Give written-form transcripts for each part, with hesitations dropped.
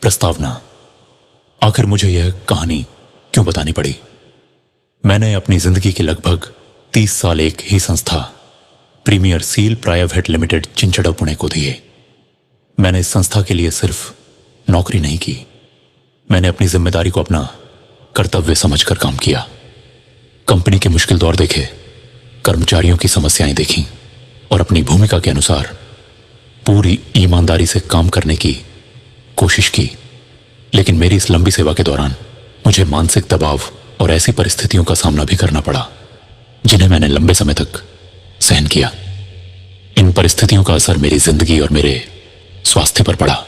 प्रस्तावना। आखिर मुझे यह कहानी क्यों बतानी पड़ी? मैंने अपनी जिंदगी के लगभग 30 साल एक ही संस्था premier seal private limited Chinchwad Pune को दिए। मैंने इस संस्था के लिए सिर्फ नौकरी नहीं की, मैंने अपनी जिम्मेदारी को अपना कर्तव्य समझकर काम किया। कंपनी के मुश्किल दौर देखे, कर्मचारियों की समस्याएं देखी और अपनी भूमिका के अनुसार पूरी ईमानदारी से काम करने की कोशिश की। लेकिन मेरी इस लंबी सेवा के दौरान मुझे मानसिक दबाव और ऐसी परिस्थितियों का सामना भी करना पड़ा जिन्हें मैंने लंबे समय तक सहन किया। इन परिस्थितियों का असर मेरी जिंदगी और मेरे स्वास्थ्य पर पड़ा।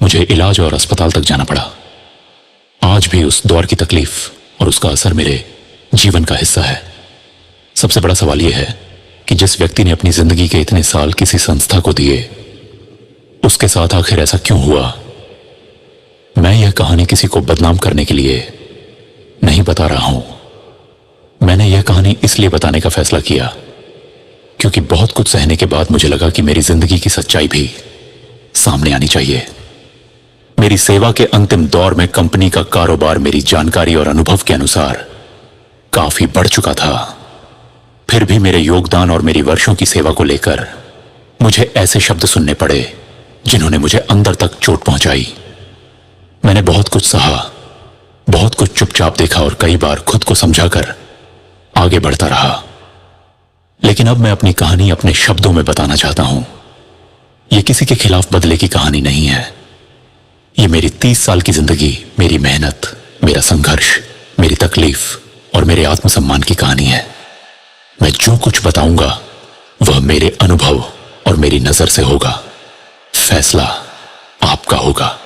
मुझे इलाज और अस्पताल तक जाना पड़ा। आज भी उस दौर की तकलीफ और उसका असर मेरे जीवन का हिस्सा है। सबसे बड़ा सवाल यह है कि जिस व्यक्ति ने अपनी जिंदगी के इतने साल किसी संस्था को दिए, उसके साथ आखिर ऐसा क्यों हुआ? मैं यह कहानी किसी को बदनाम करने के लिए नहीं बता रहा हूं। मैंने यह कहानी इसलिए बताने का फैसला किया क्योंकि बहुत कुछ सहने के बाद मुझे लगा कि मेरी जिंदगी की सच्चाई भी सामने आनी चाहिए। मेरी सेवा के अंतिम दौर में कंपनी का कारोबार मेरी जानकारी और अनुभव के अनुसार काफी बढ़ चुका था। फिर भी मेरे योगदान और मेरी वर्षों की सेवा को लेकर मुझे ऐसे शब्द सुनने पड़े जिन्होंने मुझे अंदर तक चोट पहुंचाई। मैंने बहुत कुछ सहा, बहुत कुछ चुपचाप देखा और कई बार खुद को समझाकर आगे बढ़ता रहा। लेकिन अब मैं अपनी कहानी अपने शब्दों में बताना चाहता हूं। यह किसी के खिलाफ बदले की कहानी नहीं है। यह मेरी 30 साल की जिंदगी, मेरी मेहनत, मेरा संघर्ष, मेरी तकलीफ और मेरे आत्मसम्मान की कहानी है। मैं जो कुछ बताऊंगा वह मेरे अनुभव और मेरी नजर से होगा। फैसला आपका होगा।